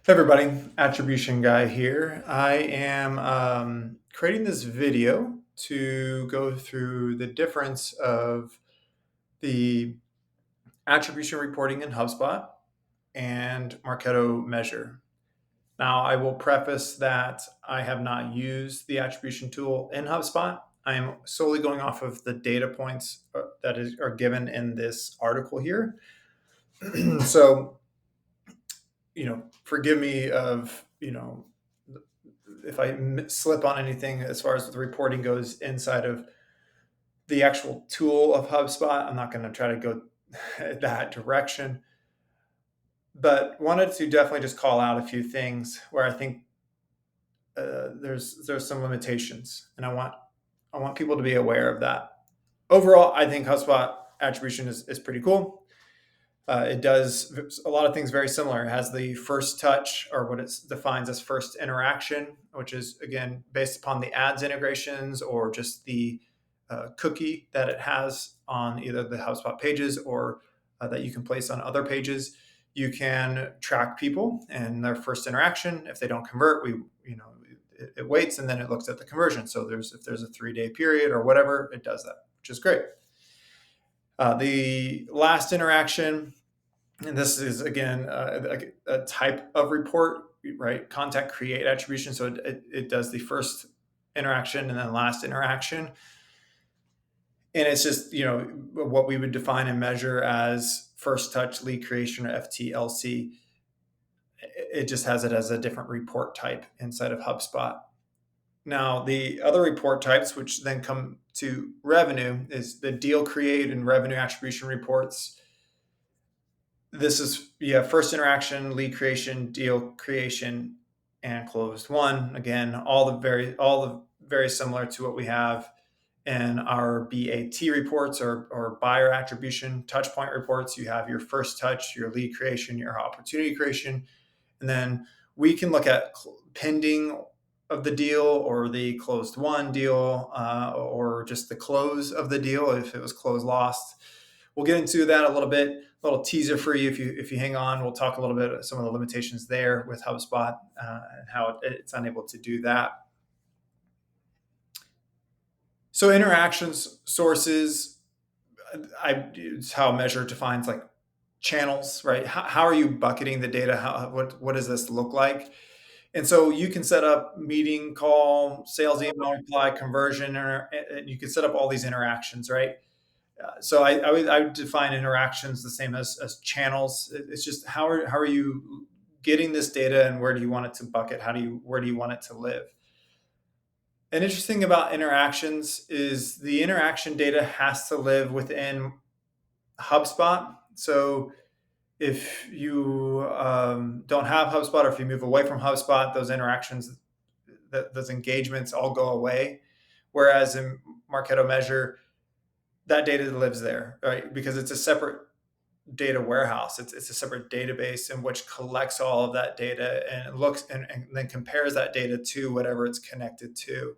Hey everybody, Attribution Guy here. I am creating this video to go through the difference of the attribution reporting in HubSpot and Marketo Measure. Now, I will preface that I have not used the attribution tool in HubSpot. I am solely going off of the data points are given in this article here. So, forgive me of, if I slip on anything as far as the reporting goes inside of the actual tool of HubSpot. I'm not going to try to go that direction, but wanted to definitely just call out a few things where I think there's some limitations, and I want people to be aware of that. Overall, I think HubSpot attribution is pretty cool. It does a lot of things very similar. It has the first touch, or what it defines as first interaction, which is, again, based upon the ads integrations or just the cookie that it has on either the HubSpot pages or that you can place on other pages. You can track people and their first interaction. If they don't convert, it waits and then it looks at the conversion. So if there's a 3-day period or whatever, it does that, which is great. The last interaction, and this is again a type of report, right? Content create attribution. So it does the first interaction and then last interaction. And it's just, what we would define and measure as first touch lead creation, or FTLC. It just has it as a different report type inside of HubSpot. Now, the other report types, which then come to revenue, is the deal create and revenue attribution reports. This is first interaction, lead creation, deal creation, and closed one. Again, all the very similar to what we have in our BAT reports, or buyer attribution touch point reports. You have your first touch, your lead creation, your opportunity creation, and then we can look at pending of the deal, or the closed one deal, or just the close of the deal if it was closed lost. We'll get into that a little bit. A little teaser for you if you hang on. We'll talk a little bit of some of the limitations there with HubSpot, and how it's unable to do that. So interactions, sources, it's how Measure defines like channels, right? How are you bucketing the data? What does this look like? And so you can set up meeting, call, sales email reply, conversion, and you can set up all these interactions, right? So I would define interactions the same as channels. It's just how are you getting this data, and where do you want it to bucket? Where do you want it to live? An interesting thing about interactions is the interaction data has to live within HubSpot. So if you don't have HubSpot, or if you move away from HubSpot, those interactions, those engagements all go away. Whereas in Marketo Measure, that data lives there, right? Because it's a separate data warehouse. It's a separate database in which collects all of that data and looks and then compares that data to whatever it's connected to.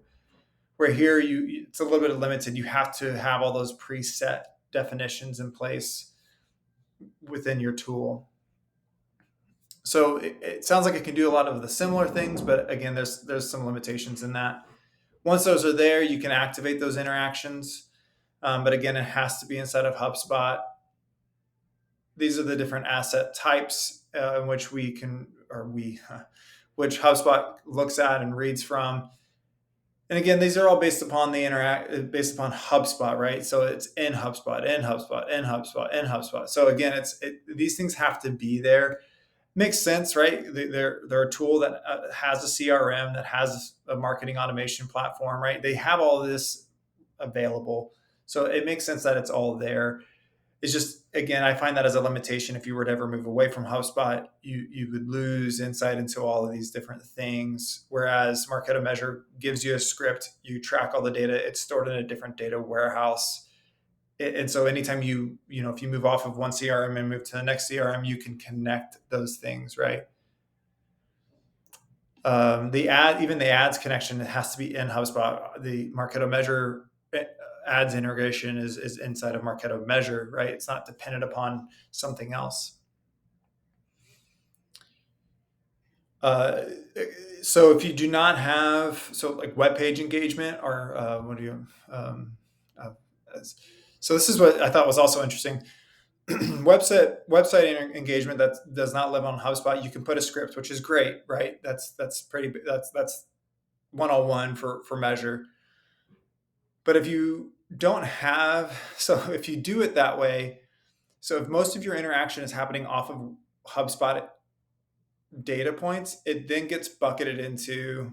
Where here it's a little bit limited. You have to have all those preset definitions in place within your tool. So it sounds like it can do a lot of the similar things, but again, there's some limitations in that. Once those are there, you can activate those interactions, but again, it has to be inside of HubSpot. These are the different asset types in which which HubSpot looks at and reads from. And again, these are all based upon based upon HubSpot, right? So it's in HubSpot, in HubSpot, in HubSpot, in HubSpot. So again, these things have to be there. Makes sense, right? They're a tool that has a CRM, that has a marketing automation platform, right? They have all of this available, so it makes sense that it's all there. It's just, again, I find that as a limitation. If you were to ever move away from HubSpot, you would lose insight into all of these different things. Whereas Marketo Measure gives you a script, you track all the data, it's stored in a different data warehouse. And so anytime if you move off of one CRM and move to the next CRM, you can connect those things, right? Even the ads connection, it has to be in HubSpot. The Marketo Measure ads integration is inside of Marketo Measure, right? It's not dependent upon something else. Uh, so if you do not have, so like web page engagement or what do you, uh, so this is what I thought was also interesting. Website engagement that does not live on HubSpot, you can put a script, which is great, right? That's pretty, that's 101 for Measure. But if you don't have, so if you do it that way, so if most of your interaction is happening off of HubSpot data points, it then gets bucketed into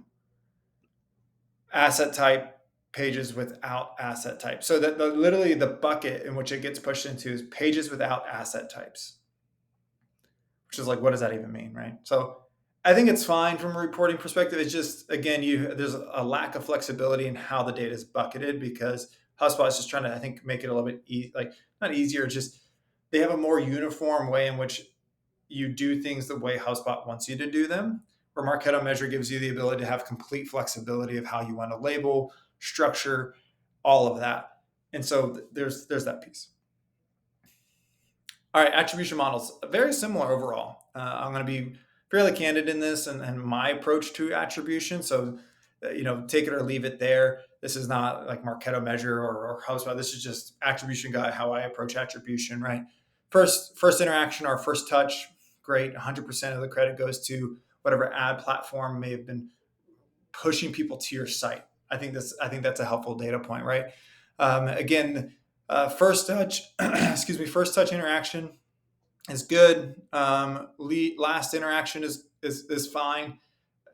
asset type pages without asset type. So that literally the bucket in which it gets pushed into is pages without asset types, which is like, what does that even mean, right? So I think it's fine from a reporting perspective. It's just, again, there's a lack of flexibility in how the data is bucketed because HubSpot is just trying to, I think, make it a little bit like not easier, just they have a more uniform way in which you do things the way HubSpot wants you to do them. Where Marketo Measure gives you the ability to have complete flexibility of how you want to label, structure, all of that. And so there's that piece. All right, attribution models, very similar overall. I'm going to be fairly candid in this and my approach to attribution. So, take it or leave it there. This is not like Marketo Measure or HubSpot. This is just attribution guide, how I approach attribution, right? First interaction or first touch, great. 100% of the credit goes to whatever ad platform may have been pushing people to your site. I think that's a helpful data point, right? Again, first touch, excuse me, first touch interaction is good. Last interaction is fine.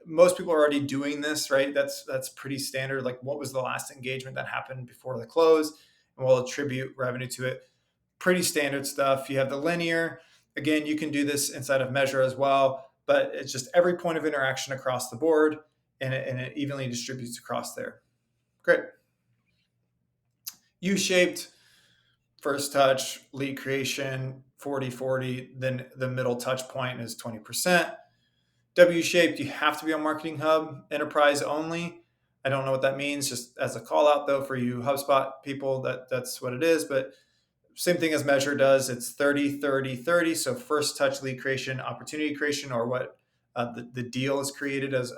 Most people are already doing this, right? That's pretty standard. Like, what was the last engagement that happened before the close, and we'll attribute revenue to it. Pretty standard stuff. You have the linear. Again, you can do this inside of Measure as well, but it's just every point of interaction across the board, and it evenly distributes across there. Great. U-shaped, first touch, lead creation, 40-40, then the middle touch point is 20%. W-shaped, you have to be on Marketing Hub, enterprise only. I don't know what that means, just as a call out though for you HubSpot people, that's what it is. But same thing as Measure does, it's 30, 30, 30. So first touch lead creation, opportunity creation, or what the deal is created as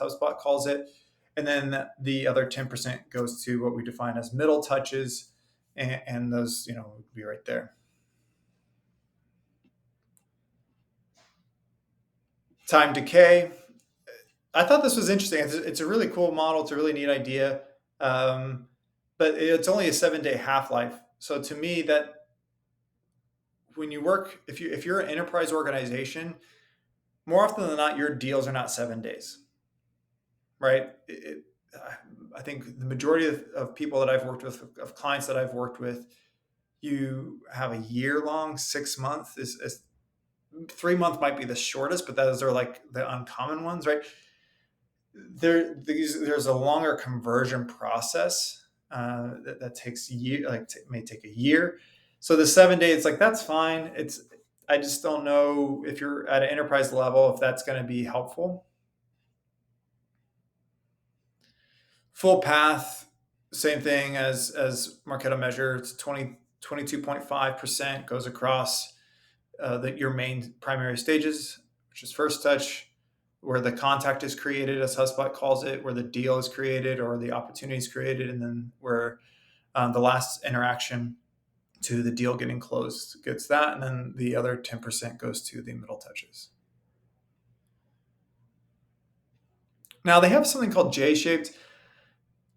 HubSpot calls it. And then the other 10% goes to what we define as middle touches, and those, would be right there. Time decay. I thought this was interesting. It's a really cool model. It's a really neat idea. But it's only a 7-day half-life. So to me, that when you work, if you're an enterprise organization, more often than not, your deals are not 7 days, right? I think the majority of people that I've worked with, of clients that I've worked with, you have a year long, 6 month is 3 month might be the shortest, but those are like the uncommon ones, right? There's a longer conversion process that takes may take a year. So the 7 days, it's like that's fine. I just don't know if you're at an enterprise level if that's going to be helpful. Full path, same thing as Marketo Measure. It's 22.5% goes across your main primary stages, which is first touch, where the contact is created, as HubSpot calls it, where the deal is created or the opportunity is created, and then where the last interaction to the deal getting closed gets that, and then the other 10% goes to the middle touches. Now they have something called J-shaped.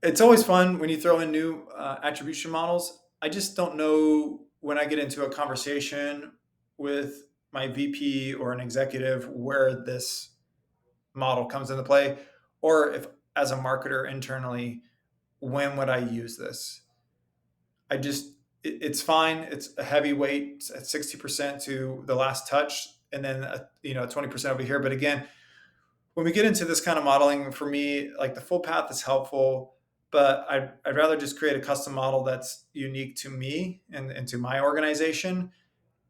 It's always fun when you throw in new attribution models. I just don't know when I get into a conversation with my VP or an executive where this model comes into play, or if as a marketer internally, when would I use this? It's fine. It's a heavy weight at 60% to the last touch, and then 20% over here. But again, when we get into this kind of modeling, for me, like the full path is helpful, but I'd rather just create a custom model that's unique to me and to my organization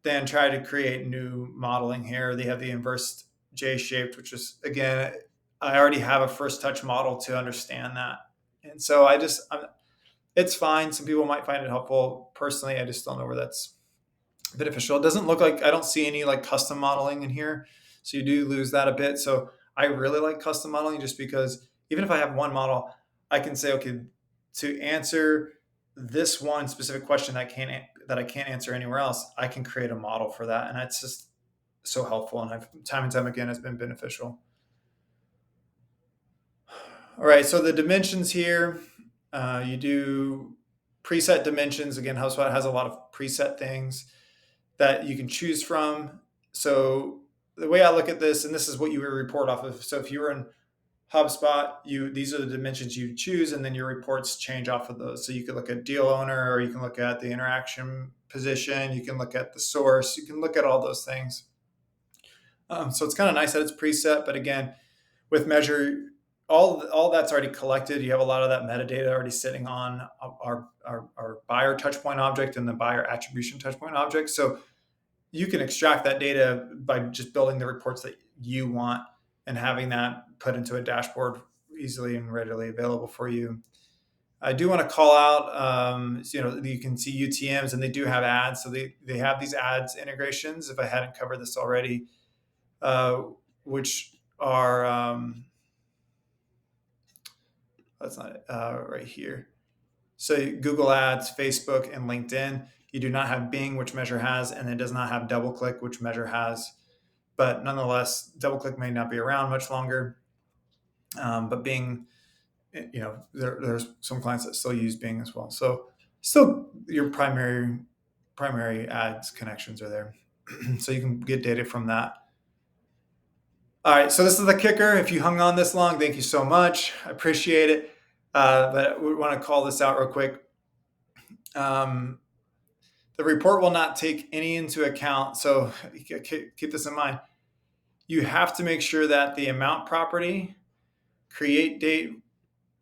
than try to create new modeling here. They have the inverse J-shaped, which is, again, I already have a first touch model to understand that. And so it's fine. Some people might find it helpful. Personally, I just don't know where that's beneficial. It doesn't look like, I don't see any like custom modeling in here. So you do lose that a bit. So I really like custom modeling just because even if I have one model, I can say, okay, to answer this one specific question that I can't answer anywhere else, I can create a model for that, and that's just so helpful. And I've time and time again has been beneficial. All right, so the dimensions here, you do preset dimensions. Again, HubSpot has a lot of preset things that you can choose from. So the way I look at this, and this is what you would report off of. So if you were in HubSpot, these are the dimensions you choose, and then your reports change off of those. So you could look at deal owner, or you can look at the interaction position, you can look at the source, you can look at all those things. So it's kind of nice that it's preset, but again, with Measure, all that's already collected. You have a lot of that metadata already sitting on our buyer touchpoint object and the buyer attribution touchpoint object. So you can extract that data by just building the reports that you want and having that put into a dashboard easily and readily available for you. I do want to call out, you can see UTMs and they do have ads. So they have these ads integrations, if I hadn't covered this already, which are, that's not it, right here. So Google Ads, Facebook, and LinkedIn. You do not have Bing, which Measure has, and it does not have DoubleClick, which Measure has. But nonetheless, DoubleClick may not be around much longer. But Bing, there's some clients that still use Bing as well. So still your primary ads connections are there. So you can get data from that. All right, so this is the kicker. If you hung on this long, thank you so much. I appreciate it. But we want to call this out real quick. The report will not take any into account. So keep this in mind. You have to make sure that the amount property, create date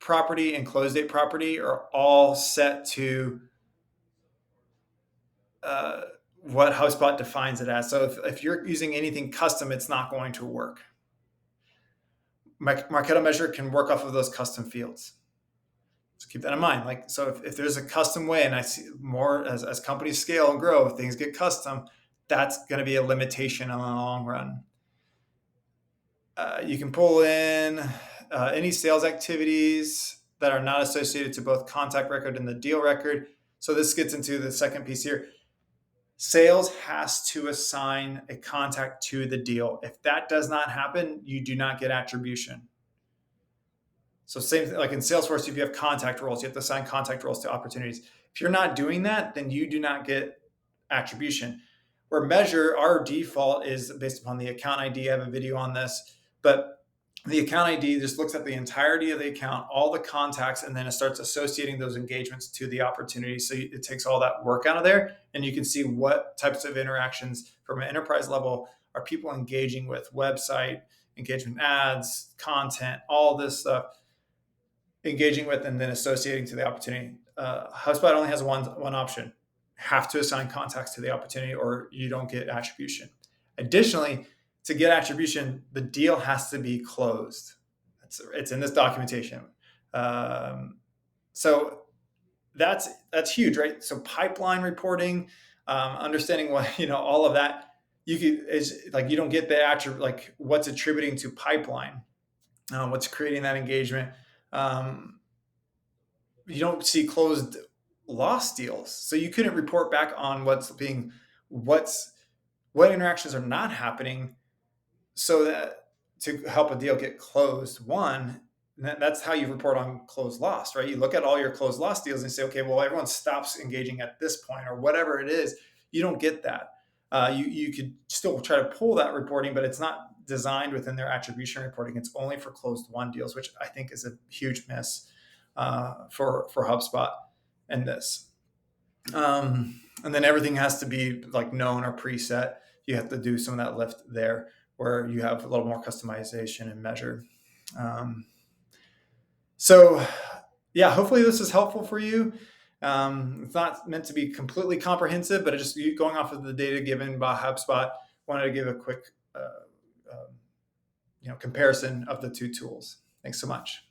property, and close date property are all set to what HubSpot defines it as. So if you're using anything custom, it's not going to work. Marketo Measure can work off of those custom fields. So keep that in mind. So if there's a custom way, and I see more as companies scale and grow, things get custom, that's going to be a limitation in the long run. You can pull in any sales activities that are not associated to both contact record and the deal record. So this gets into the second piece here. Sales has to assign a contact to the deal. If that does not happen, you do not get attribution. So same thing, like in Salesforce, if you have contact roles, you have to assign contact roles to opportunities. If you're not doing that, then you do not get attribution. Where Measure, our default is based upon the account ID. I have a video on this, but the account ID just looks at the entirety of the account, all the contacts, and then it starts associating those engagements to the opportunity. So it takes all that work out of there, and you can see what types of interactions from an enterprise level are people engaging with: website, engagement ads, content, all this stuff, engaging with and then associating to the opportunity. HubSpot only has one option: have to assign contacts to the opportunity, or you don't get attribution. Additionally, to get attribution, the deal has to be closed. It's in this documentation. So that's huge, right? So pipeline reporting, understanding all of that, you don't get the what's attributing to pipeline, what's creating that engagement. You don't see closed lost deals, so you couldn't report back on what interactions are not happening, so that to help a deal get closed. That's how you report on closed lost, right? You look at all your closed lost deals and say, okay, well, everyone stops engaging at this point, or whatever it is. You don't get that. You could still try to pull that reporting, but it's not designed within their attribution reporting. It's only for closed won deals, which I think is a huge miss for HubSpot in this. And then everything has to be known or preset. You have to do some of that lift there, where you have a little more customization and Measure. So yeah, hopefully this is helpful for you. It's not meant to be completely comprehensive, but just going off of the data given by HubSpot, wanted to give a quick comparison of the two tools. Thanks so much.